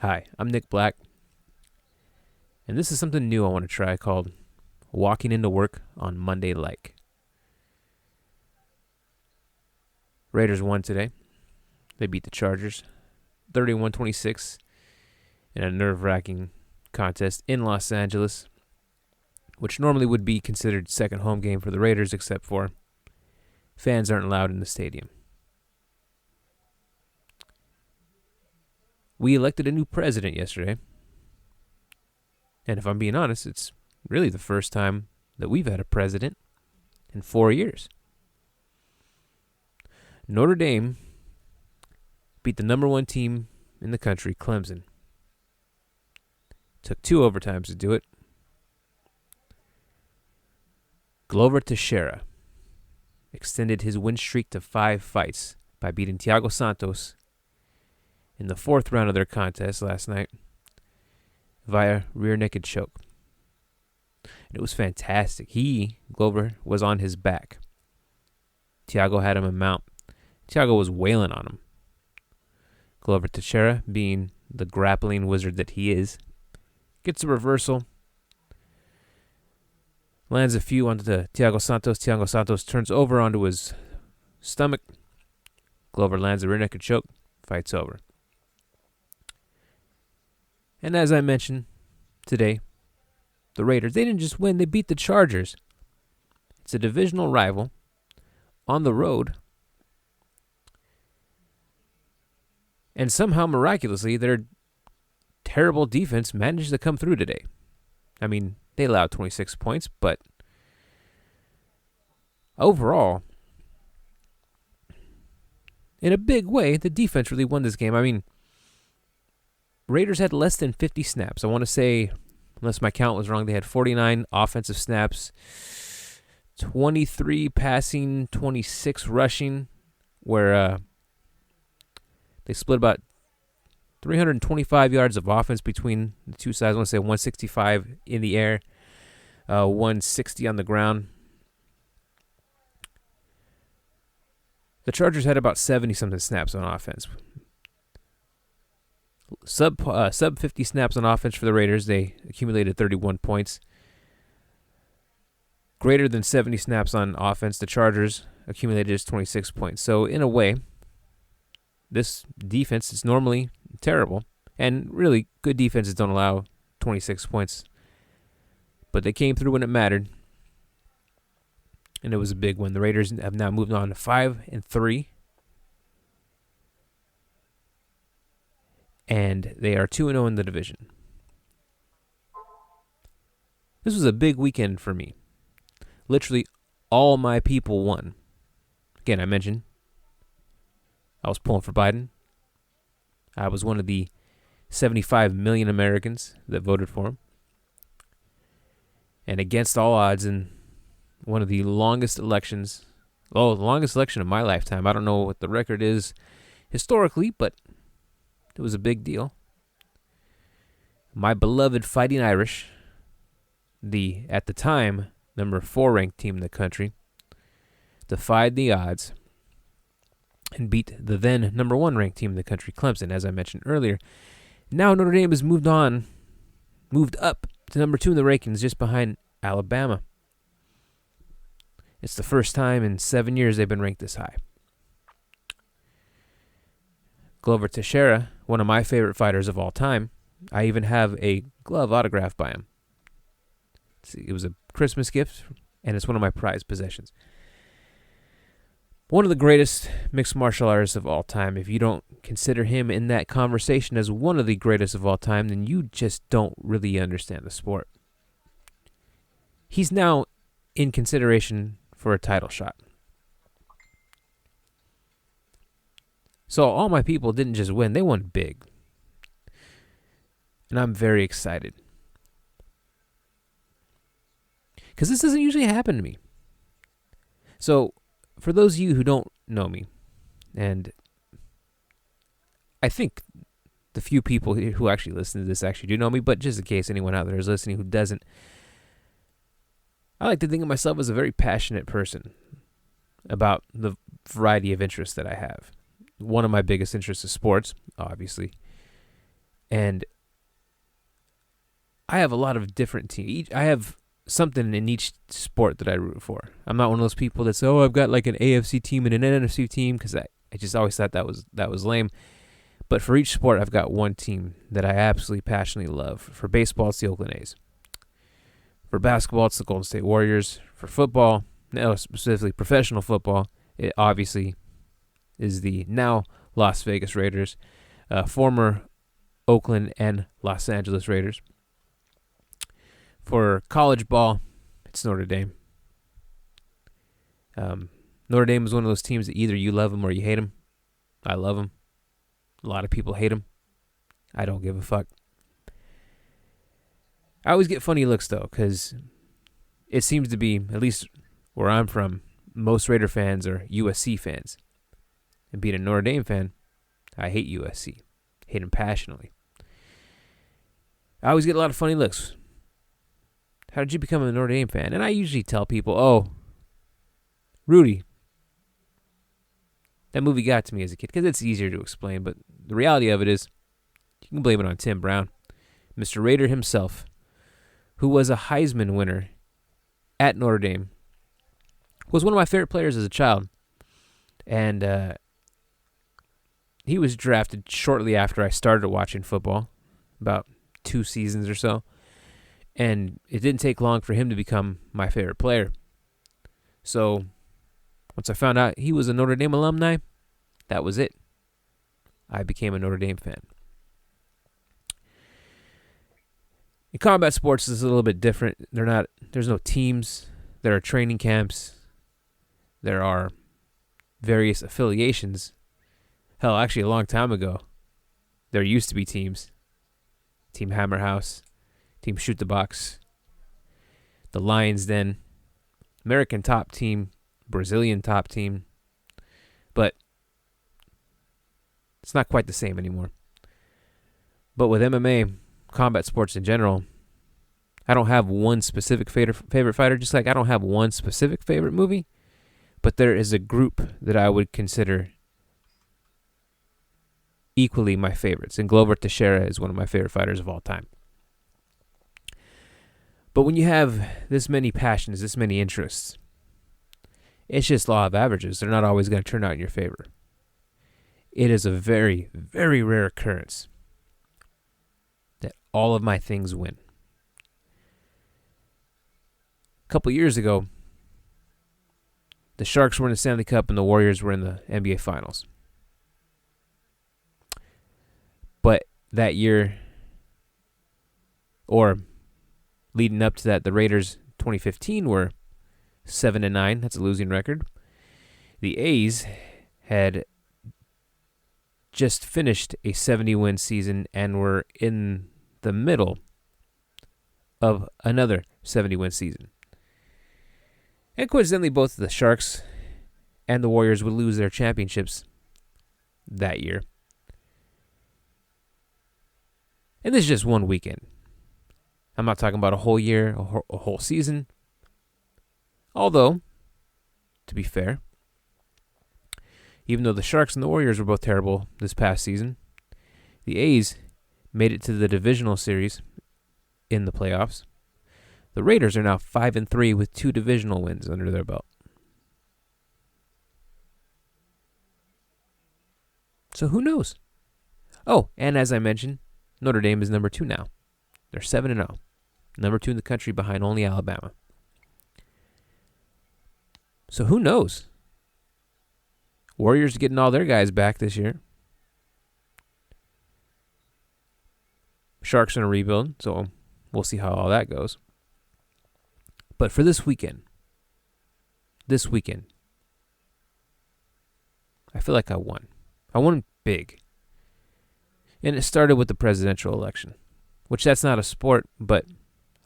Hi, I'm Nick Black, and this is something new I want to try called Walking into Work on Monday Like. Raiders won today. They beat the Chargers 31-26 in a nerve-wracking contest in Los Angeles, which normally would be considered second home game for the Raiders, except for fans aren't allowed in the stadium. We elected a new president yesterday, and if I'm being honest, it's really the first time that we've had a president in 4 years. Notre Dame beat the number one team in the country, Clemson. Took 2 overtimes to do it. Glover Teixeira extended his win streak to 5 fights by beating Thiago Santos in the 4th round of their contest last night via rear naked choke. And it was fantastic. Glover, was on his back. Thiago had him a mount. Thiago was wailing on him. Glover Teixeira, being the grappling wizard that he is, gets a reversal. Lands a few onto Thiago Santos. Thiago Santos turns over onto his stomach. Glover lands a rear naked choke. Fight's over. And as I mentioned today, the Raiders, they didn't just win, they beat the Chargers. It's a divisional rival on the road. And somehow, miraculously, their terrible defense managed to come through today. I mean, they allowed 26 points, but overall, in a big way, the defense really won this game. I mean, Raiders had less than 50 snaps. I want to say, unless my count was wrong, they had 49 offensive snaps, 23 passing, 26 rushing, where they split about 325 yards of offense between the two sides. I want to say 165 in the air, 160 on the ground. The Chargers had about 70-something snaps on offense. Sub 50 snaps on offense for the Raiders. They accumulated 31 points. Greater than 70 snaps on offense, the Chargers accumulated just 26 points. So in a way, this defense is normally terrible, and really good defenses don't allow 26 points. But they came through when it mattered, and it was a big win. The Raiders have now moved on to 5-3. And they are 2-0 in the division. This was a big weekend for me. Literally all my people won. Again, I mentioned I was pulling for Biden. I was one of the 75 million Americans that voted for him. And against all odds, in one of the longest elections, the longest election of my lifetime. I don't know what the record is historically, but it was a big deal. My beloved Fighting Irish, at the time, number 4 ranked team in the country, defied the odds and beat the then number 1 ranked team in the country, Clemson, as I mentioned earlier. Now Notre Dame has moved up to number 2 in the rankings, just behind Alabama. It's the first time in 7 years they've been ranked this high. Glover Teixeira, one of my favorite fighters of all time. I even have a glove autographed by him. It was a Christmas gift, and it's one of my prized possessions. One of the greatest mixed martial artists of all time. If you don't consider him in that conversation as one of the greatest of all time, then you just don't really understand the sport. He's now in consideration for a title shot. So all my people didn't just win, they won big. And I'm very excited. Because this doesn't usually happen to me. So for those of you who don't know me, and I think the few people who actually listen to this actually do know me, but just in case anyone out there is listening who doesn't, I like to think of myself as a very passionate person about the variety of interests that I have. One of my biggest interests is sports, obviously. And I have a lot of different teams. I have something in each sport that I root for. I'm not one of those people that say, "Oh, I've got like an AFC team and an NFC team," because I just always thought that was lame. But for each sport, I've got one team that I absolutely passionately love. For baseball, it's the Oakland A's. For basketball, it's the Golden State Warriors. For football, no, specifically professional football, it obviously is the now Las Vegas Raiders, former Oakland and Los Angeles Raiders. For college ball, it's Notre Dame. Notre Dame is one of those teams that either you love them or you hate them. I love them. A lot of people hate them. I don't give a fuck. I always get funny looks, though, because it seems to be, at least where I'm from, most Raider fans are USC fans. And being a Notre Dame fan, I hate USC. Hate them passionately. I always get a lot of funny looks. How did you become a Notre Dame fan? And I usually tell people, "Oh, Rudy. That movie got to me as a kid," because it's easier to explain. But the reality of it is, you can blame it on Tim Brown, Mr. Raider himself, who was a Heisman winner at Notre Dame, was one of my favorite players as a child. And he was drafted shortly after I started watching football, about 2 seasons or so. And it didn't take long for him to become my favorite player. So once I found out he was a Notre Dame alumni, that was it. I became a Notre Dame fan. In combat sports, it's a little bit different. There's no teams. There are training camps. There are various affiliations. Hell, actually, a long time ago, there used to be teams. Team Hammer House, Team Shoot the Box, the Lions Den, American Top Team, Brazilian Top Team. But it's not quite the same anymore. But with MMA, combat sports in general, I don't have one specific favorite fighter, just like I don't have one specific favorite movie, but there is a group that I would consider equally my favorites, and Glover Teixeira is one of my favorite fighters of all time. But when you have this many passions, this many interests, it's just law of averages. They're not always going to turn out in your favor. It is a very, very rare occurrence that all of my things win. A couple years ago, the Sharks were in the Stanley Cup and the Warriors were in the NBA Finals. But that year, or leading up to that, the Raiders 2015 were 7-9. That's a losing record. The A's had just finished a 70-win season and were in the middle of another 70-win season. And coincidentally, both the Sharks and the Warriors would lose their championships that year. And this is just one weekend. I'm not talking about a whole year, a whole season. Although, to be fair, even though the Sharks and the Warriors were both terrible this past season, the A's made it to the divisional series in the playoffs. The Raiders are now 5-3 with 2 divisional wins under their belt. So who knows? Oh, and as I mentioned, Notre Dame is number 2 now. They're 7-0. Number 2 in the country behind only Alabama. So who knows? Warriors getting all their guys back this year. Sharks in a rebuild, so we'll see how all that goes. But for this weekend, I feel like I won. I won big. And it started with the presidential election, which that's not a sport, but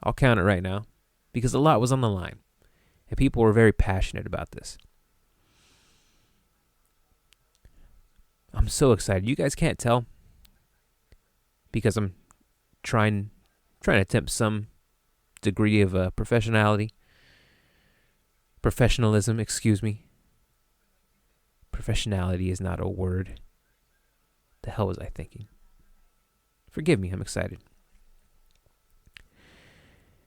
I'll count it right now because a lot was on the line. And people were very passionate about this. I'm so excited. You guys can't tell because I'm trying to attempt some degree of professionalism, excuse me. Professionality is not a word. The hell was I thinking? Forgive me, I'm excited.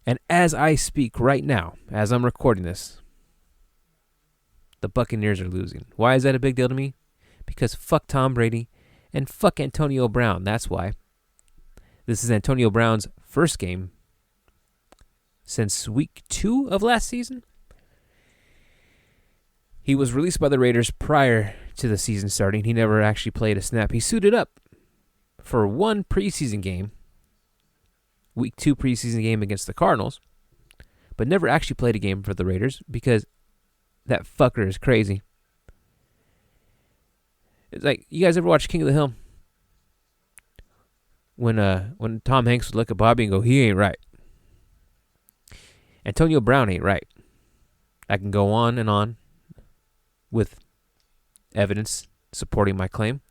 And as I speak right now, as I'm recording this, the Buccaneers are losing. Why is that a big deal to me? Because fuck Tom Brady and fuck Antonio Brown. That's why. This is Antonio Brown's first game since week 2 of last season. He was released by the Raiders prior to the season starting. He never actually played a snap. He suited up for one preseason game, week 2 preseason game against the Cardinals, but never actually played a game for the Raiders because that fucker is crazy. It's like, you guys ever watch King of the Hill? When Tom Hanks would look at Bobby and go, he ain't right. Antonio Brown ain't right. I can go on and on with evidence supporting my claim,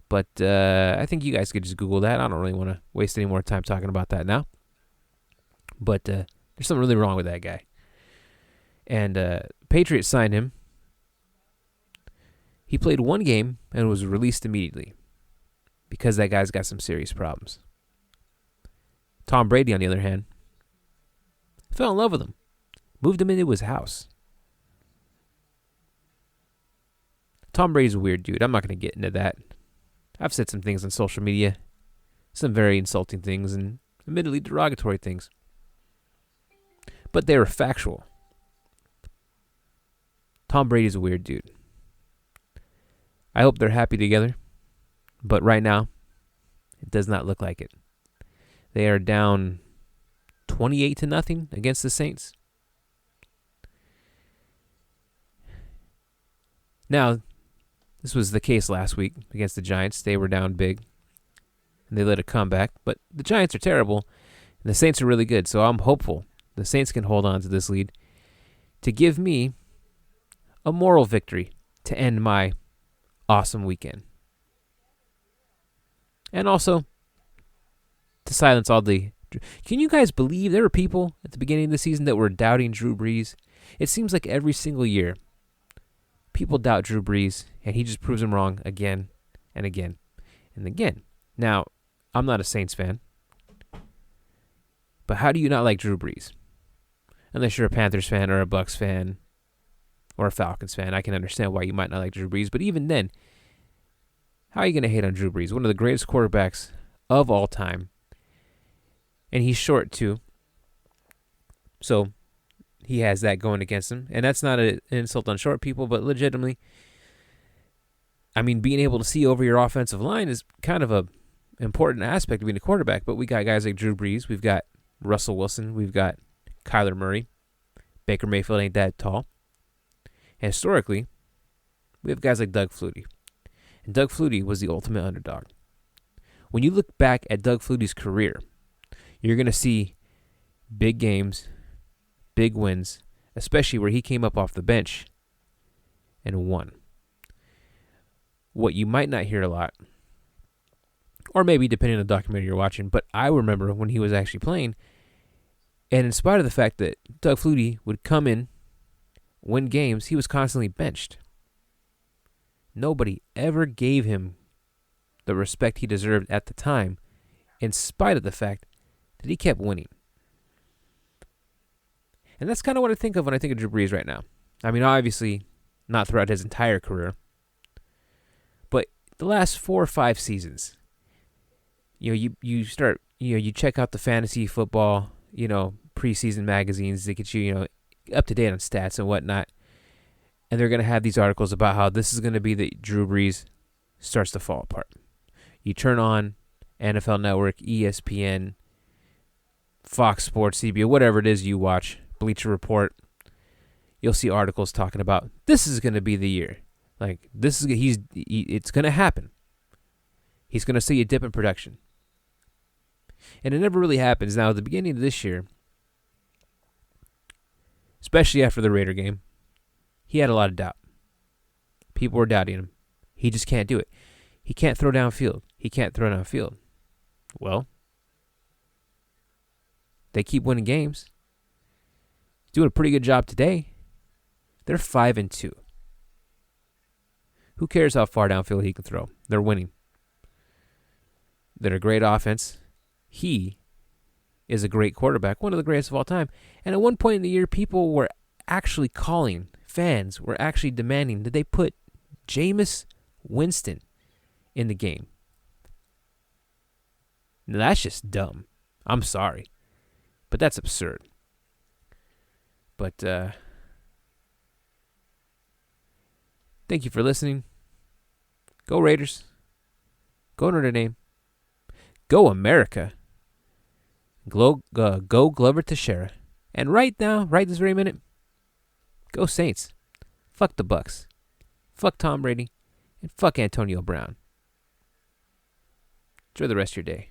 but I think you guys could just Google that. I don't really want to waste any more time talking about that now. But there's something really wrong with that guy. And Patriots signed him. He played one game and was released immediately because that guy's got some serious problems. Tom Brady, on the other hand, fell in love with him, moved him into his house. Tom Brady's a weird dude. I'm not going to get into that. I've said some things on social media, some very insulting things and admittedly derogatory things. But they were factual. Tom Brady's a weird dude. I hope they're happy together, but right now, it does not look like it. They are down 28-0 against the Saints. Now, this was the case last week against the Giants. They were down big, and they led a comeback. But the Giants are terrible, and the Saints are really good. So I'm hopeful the Saints can hold on to this lead to give me a moral victory to end my awesome weekend. And also, to silence all the... Can you guys believe there were people at the beginning of the season that were doubting Drew Brees? It seems like every single year, people doubt Drew Brees, and he just proves them wrong again and again and again. Now, I'm not a Saints fan, but how do you not like Drew Brees? Unless you're a Panthers fan or a Bucks fan or a Falcons fan, I can understand why you might not like Drew Brees. But even then, how are you going to hate on Drew Brees? One of the greatest quarterbacks of all time. And he's short, too. So he has that going against him. And that's not an insult on short people, but legitimately, I mean, being able to see over your offensive line is kind of a important aspect of being a quarterback. But we got guys like Drew Brees. We've got Russell Wilson. We've got Kyler Murray. Baker Mayfield ain't that tall. And historically, we have guys like Doug Flutie. And Doug Flutie was the ultimate underdog. When you look back at Doug Flutie's career, you're going to see big games, big wins, especially where he came up off the bench and won. What you might not hear a lot, or maybe depending on the documentary you're watching, but I remember when he was actually playing, and in spite of the fact that Doug Flutie would come in, win games, he was constantly benched. Nobody ever gave him the respect he deserved at the time, in spite of the fact that he kept winning. And that's kind of what I think of when I think of Drew Brees right now. I mean, obviously, not throughout his entire career, but the last 4 or 5 seasons, you start, you check out the fantasy football, preseason magazines that get you, up to date on stats and whatnot. And they're going to have these articles about how this is going to be the Drew Brees starts to fall apart. You turn on NFL Network, ESPN, Fox Sports, CBS, whatever it is you watch, Bleacher Report, you'll see articles talking about this is going to be the year. Like, it's going to happen. He's going to see a dip in production. And it never really happens. Now, at the beginning of this year, especially after the Raider game, he had a lot of doubt. People were doubting him. He just can't do it. He can't throw downfield. Well, they keep winning games. He's doing a pretty good job today. They're 5-2. Who cares how far downfield he can throw? They're winning. They're a great offense. He is a great quarterback, one of the greatest of all time. And at one point in the year, people were actually calling, fans were actually demanding that they put Jameis Winston in the game. Now, that's just dumb. I'm sorry. But that's absurd. But thank you for listening. Go Raiders. Go Notre Dame. Go America. Go Glover Teixeira. And right now, right this very minute, go Saints. Fuck the Bucks. Fuck Tom Brady. And fuck Antonio Brown. Enjoy the rest of your day.